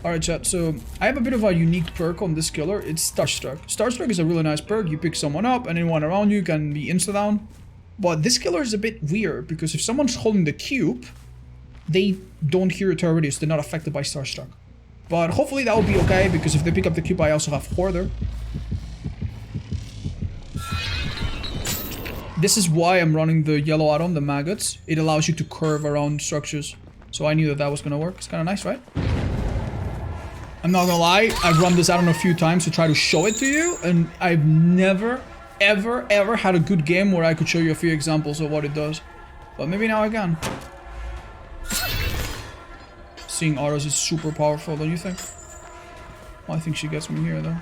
Alright chat, so I have a bit of a unique perk on this killer. It's Starstruck. Starstruck is a really nice perk. You pick someone up and anyone around you can be insta-down. But this killer is a bit weird because if someone's holding the cube, they don't hear it already, so they're not affected by Starstruck. But hopefully that will be okay because if they pick up the cube, I also have Hoarder. This is why I'm running the yellow add-on, the maggots. It allows you to curve around structures. So I knew that that was gonna work. It's kind of nice, right? I'm not gonna lie, I've run this add-on a few times to try to show it to you, and I've never, ever had a good game where I could show you a few examples of what it does. But maybe now I can. Seeing autos is super powerful, don't you think? Well, I think she gets me here, though.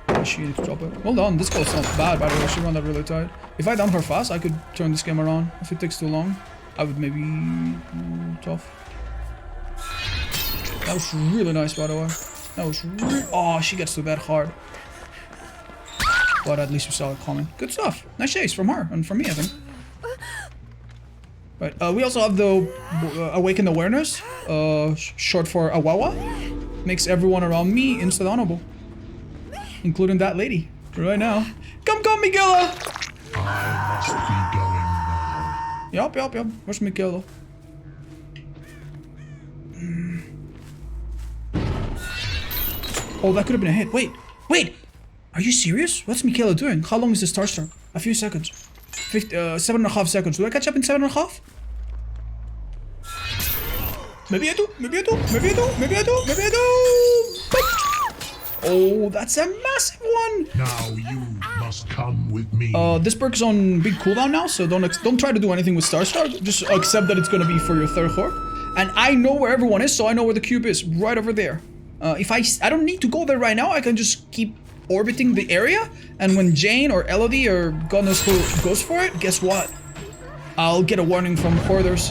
Oh, she needs to drop it. Well done, this goal's not bad, by the way. She ran that really tight. If I down her fast, I could turn this game around. If it takes too long, I would maybe... tough. That was really nice, by the way. That was really... Oh, she gets to bed hard. But at least we saw it coming. Good stuff. Nice chase from her and from me, I think. Right. We also have the Awakened Awareness, short for Awawa. Makes everyone around me insta-downable. Including that lady. Right now. Come, Miguela! I must be going now. Yup. Where's Miguela? Oh, that could have been a hit. Wait! Are you serious? What's Michaela doing? How long is this Starstruck? A few seconds. 7.5 seconds. Do I catch up in 7.5? Maybe I do. Oh, that's a massive one! Now you must come with me. This perk is on big cooldown now, so don't try to do anything with Starstruck. Just accept that it's gonna be for your third Hork. And I know where everyone is, so I know where the cube is. Right over there. If I don't need to go there right now, I can just keep orbiting the area, and when Jane or Elodie or God knows who goes for it, guess what? I'll get a warning from Hoarders.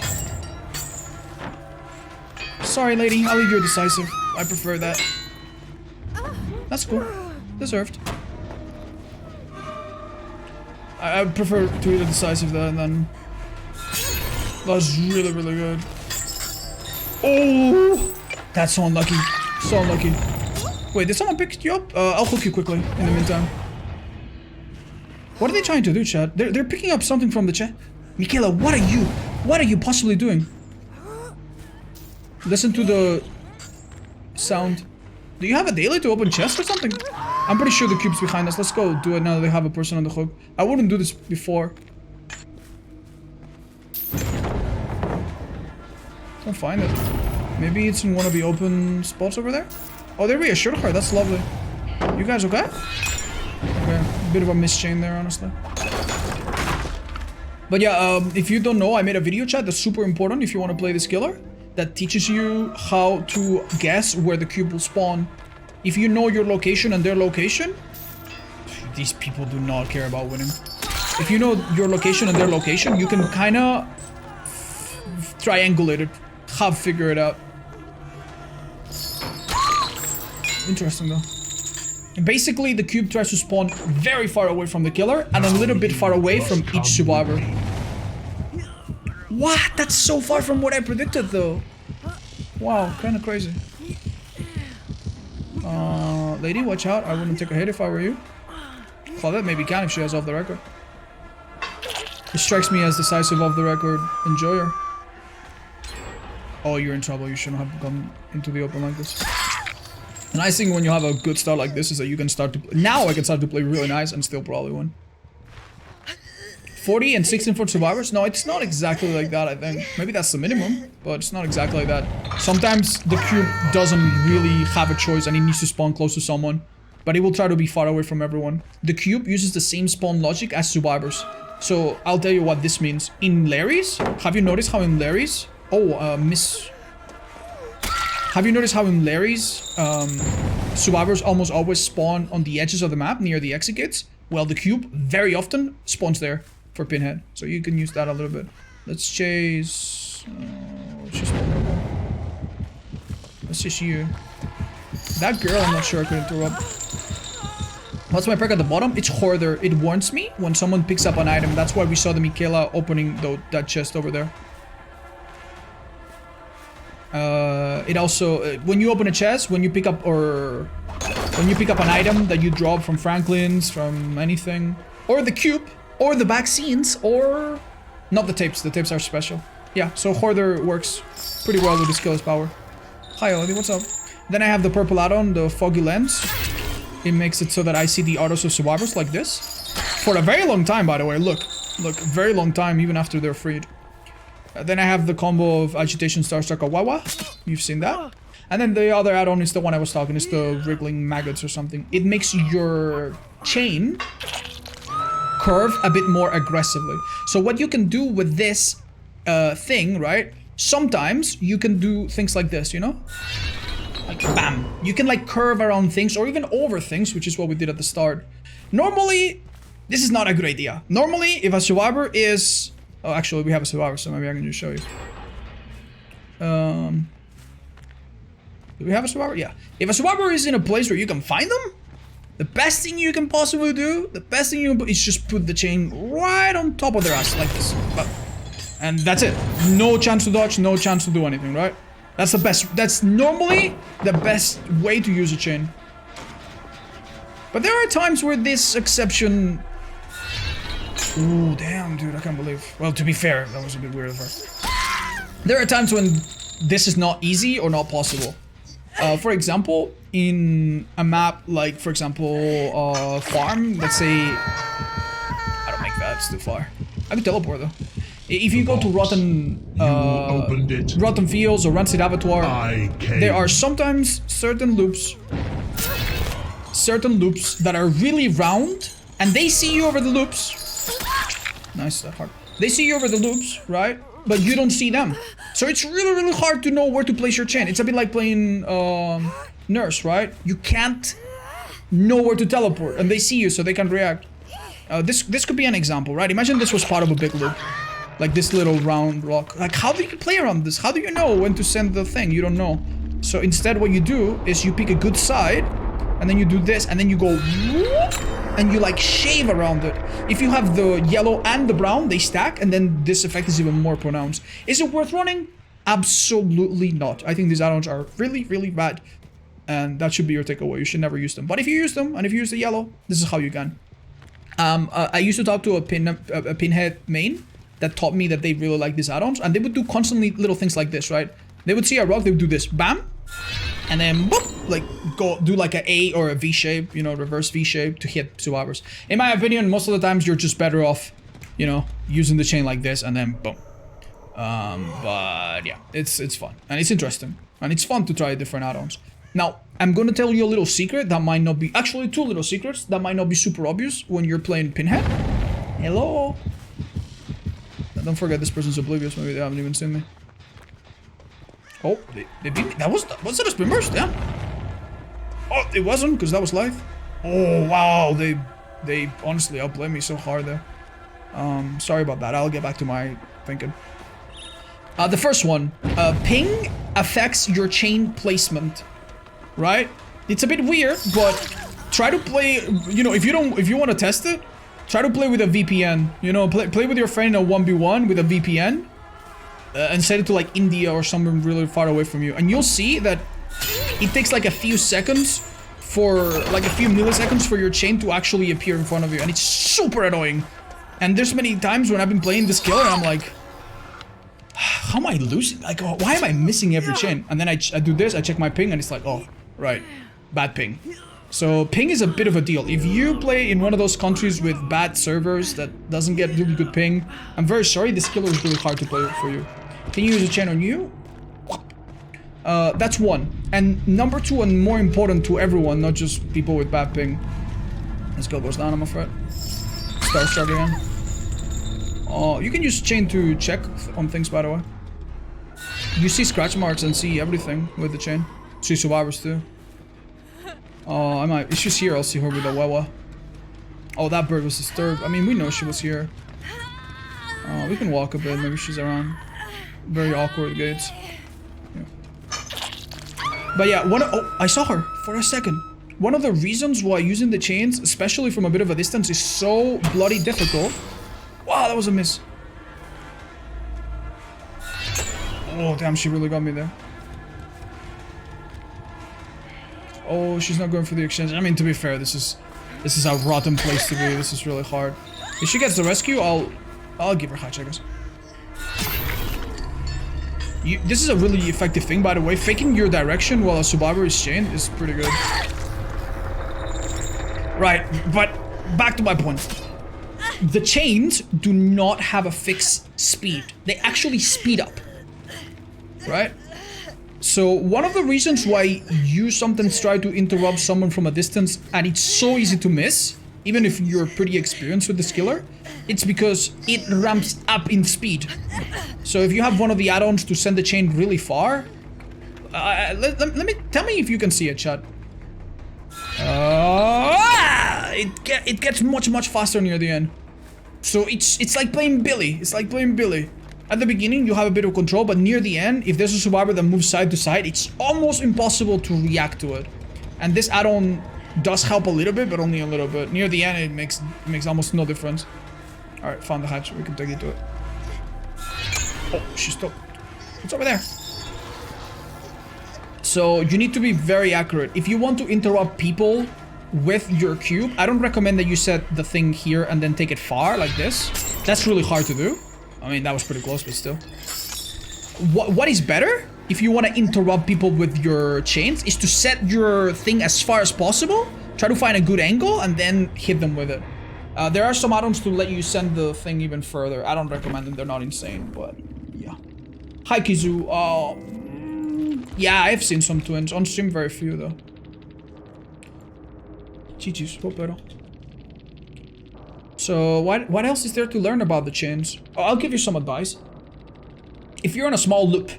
Sorry lady, I'll leave you decisive. I prefer that. That's cool. Deserved. I prefer to do the decisive then. That was really good. Oh! That's so unlucky. So unlucky. Wait, did someone pick you up? I'll hook you quickly in the meantime. What are they trying to do, chat? They're picking up something from the chat. Michaela, what are you possibly doing? Listen to the sound. Do you have a daily to open chest or something? I'm pretty sure the cube's behind us. Let's go do it now that they have a person on the hook. I wouldn't do this before. Don't find it. Maybe it's in one of the open spots over there? Oh, they reassured her. That's lovely. You guys okay? Okay, bit of a mischain there, honestly. But yeah, if you don't know, I made a video chat that's super important if you want to play this killer. That teaches you how to guess where the cube will spawn. If you know your location and their location, these people do not care about winning. If you know your location and their location, you can kind of triangulate it, figure it out. Interesting though. And basically, the cube tries to spawn very far away from the killer and a little bit far away from each survivor. What? That's so far from what I predicted though. Wow, kind of crazy. Lady, watch out. I wouldn't take a hit if I were you. Claudette maybe can if she has off the record. It strikes me as decisive off the record enjoyer. Oh, you're in trouble. You shouldn't have gone into the open like this. The nice thing when you have a good start like this is that you can start to... Now I can start to play really nice and still probably win. 40 and 16 for survivors? No, it's not exactly like that, I think. Maybe that's the minimum, but it's not exactly like that. Sometimes the cube doesn't really have a choice and it needs to spawn close to someone. But it will try to be far away from everyone. The cube uses the same spawn logic as survivors. So, I'll tell you what this means. In Larry's, have you noticed how in Larry's... Oh, Have you noticed how in Larry's, survivors almost always spawn on the edges of the map near the exit gates? Well, the cube very often spawns there for Pinhead. So you can use that a little bit. Let's chase... let's just... Let's chase you. That girl, I'm not sure I could interrupt. What's my perk at the bottom? It's Hoarder. It warns me when someone picks up an item. That's why we saw the Michaela opening that chest over there. It also, when you open a chest, when you pick up an item that you drop from Franklin's, from anything, or the cube, or the vaccines, or not the tapes. The tapes are special. Yeah, so Hoarder works pretty well with the skills power. Hi, Elodie, what's up? Then I have the purple add-on, the foggy lens. It makes it so that I see the autos of survivors like this. For a very long time, by the way. Look, very long time, even after they're freed. Then I have the combo of Agitation, Starstruck, Wawa. You've seen that. And then the other add-on is the one I was talking, it's the Wriggling Maggots or something. It makes your chain curve a bit more aggressively. So what you can do with this thing, right? Sometimes you can do things like this, you know? Like bam. You can like curve around things or even over things, which is what we did at the start. Normally, this is not a good idea. Normally, if a survivor is... Oh, actually, we have a survivor, so maybe I can just show you. Do we have a survivor? Yeah. If a survivor is in a place where you can find them, the best thing you can possibly do, is just put the chain right on top of their ass, like this. And that's it. No chance to dodge, no chance to do anything, right? That's the best. That's normally the best way to use a chain. But there are times where this exception... Ooh, damn, dude, I can't believe... Well, to be fair, that was a bit weird of her. There are times when this is not easy or not possible. For example, in a map like, for example, farm, let's say... I don't make that, it's too far. I can teleport, though. If you go to Rotten Fields or Rancid Abattoir, there are sometimes certain loops that are really round, and they see you over the loops. Nice, that hard. They see you over the loops, right? But you don't see them. So it's really, really hard to know where to place your chain. It's a bit like playing Nurse, right? You can't know where to teleport, and they see you, so they can react. This could be an example, right? Imagine this was part of a big loop. Like this little round rock. Like, how do you play around this? How do you know when to send the thing? You don't know. So instead what you do is you pick a good side, and then you do this, and then you go and you like shave around it. If you have the yellow and the brown, they stack, and then this effect is even more pronounced. Is it worth running? Absolutely not. I think these add-ons are really, really bad, and that should be your takeaway. You should never use them. But if you use them, and if you use the yellow, this is how you can. I used to talk to a Pinhead main that taught me that they really like these add-ons, and they would do constantly little things like this, right? They would see a rock, they would do this, bam, and then boop, like go do like a A or a V shape, you know, reverse V shape to hit survivors. In my opinion, most of the times you're just better off, you know, using the chain like this and then boom. But yeah, it's fun and it's interesting and it's fun to try different add-ons. Now, I'm gonna tell you a little secret that might not be, actually two little secrets that might not be super obvious when you're playing Pinhead. Hello. Don't forget this person's oblivious, maybe they haven't even seen me. Oh, they beat me. Was it a spin burst? Yeah. Oh, it wasn't, because that was live. Oh, wow, they honestly outplayed me so hard there. Sorry about that, I'll get back to my thinking. The first one, ping affects your chain placement, right? It's a bit weird, but try to play, you know, if you want to test it, try to play with a VPN, you know, play with your friend in a 1v1 with a VPN and set it to like India or somewhere really far away from you. And you'll see that it takes like a few seconds like a few milliseconds for your chain to actually appear in front of you. And it's super annoying. And there's many times when I've been playing this killer and I'm like, how am I losing? Like, why am I missing every chain? And then I do this, I check my ping and it's like, oh, right, bad ping. So ping is a bit of a deal. If you play in one of those countries with bad servers that doesn't get really good ping, I'm very sorry, this killer is really hard to play for you. Can you use a chain on you? That's one. And number two, and more important to everyone, not just people with bad ping. This kill goes down, I'm afraid. Start again. You can use chain to check on things, by the way. You see scratch marks and see everything with the chain. See survivors too. I might. If she's here, I'll see her with a Wawa. Oh, that bird was disturbed. I mean, we know she was here. We can walk a bit. Maybe she's around. Very awkward gates. Yeah. But yeah, oh, I saw her for a second. One of the reasons why using the chains, especially from a bit of a distance, is so bloody difficult. Wow, that was a miss. Oh, damn, she really got me there. Oh, she's not going for the exchange. I mean, to be fair, this is a rotten place to be. This is really hard. If she gets the rescue, I'll give her hatch, I guess. This is a really effective thing, by the way. Faking your direction while a survivor is chained is pretty good. Right, but back to my point. The chains do not have a fixed speed. They actually speed up. Right? So one of the reasons why you sometimes try to interrupt someone from a distance and it's so easy to miss, even if you're pretty experienced with the skiller, it's because it ramps up in speed. So if you have one of the add-ons to send the chain really far, tell me if you can see it, chat. It gets much faster near the end. So it's like playing Billy. It's like playing Billy. At the beginning, you have a bit of control, but near the end, if there's a survivor that moves side to side, it's almost impossible to react to it. And this add-on does help a little bit, but only a little bit. Near the end, it makes almost no difference. All right, found the hatch. We can take it to it. Oh, she's stuck. What's over there? So you need to be very accurate. If you want to interrupt people with your cube, I don't recommend that you set the thing here and then take it far like this. That's really hard to do. I mean, that was pretty close, but still. What is better, if you want to interrupt people with your chains, is to set your thing as far as possible, try to find a good angle, and then hit them with it. There are some add-ons to let you send the thing even further. I don't recommend them, they're not insane, but yeah. Hi, Kizu. Yeah, I've seen some twins. On stream, very few, though. GG's, hope better. So what else is there to learn about the chains? Oh, I'll give you some advice. If you're in a small loop,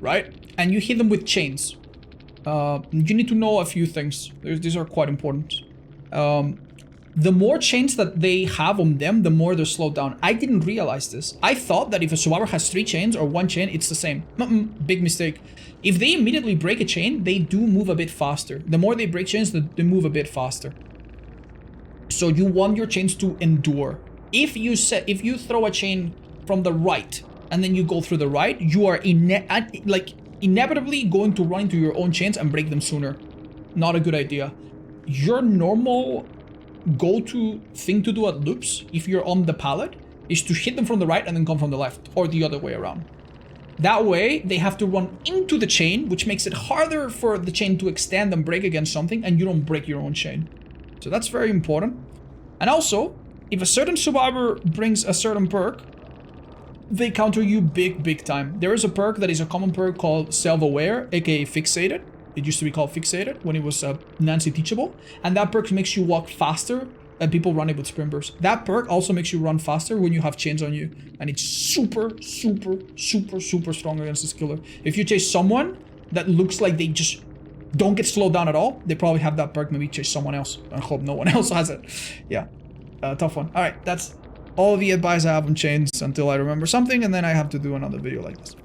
right, and you hit them with chains, you need to know a few things. These are quite important. The more chains that they have on them, the more they're slowed down. I didn't realize this. I thought that if a survivor has 3 chains or 1 chain, it's the same. Big mistake. If they immediately break a chain, they do move a bit faster. The more they break chains, they move a bit faster. So you want your chains to endure. If you throw a chain from the right and then you go through the right, you are inevitably going to run into your own chains and break them sooner. Not a good idea. Your normal go-to thing to do at loops, if you're on the pallet, is to hit them from the right and then come from the left, or the other way around. That way, they have to run into the chain, which makes it harder for the chain to extend and break against something, and you don't break your own chain. So that's very important. And also, if a certain survivor brings a certain perk, they counter you big time. There is a perk that is a common perk called Self-Aware, aka Fixated. It used to be called Fixated when it was Nancy Teachable. And that perk makes you walk faster and people running with sprint bursts. That perk also makes you run faster when you have chains on you. And it's super strong against this killer. If you chase someone that looks like they just don't get slowed down at all, they probably have that perk. Maybe chase someone else. I hope no one else has it. Yeah, tough one. All right, that's all the advice I have on chains until I remember something, and then I have to do another video like this.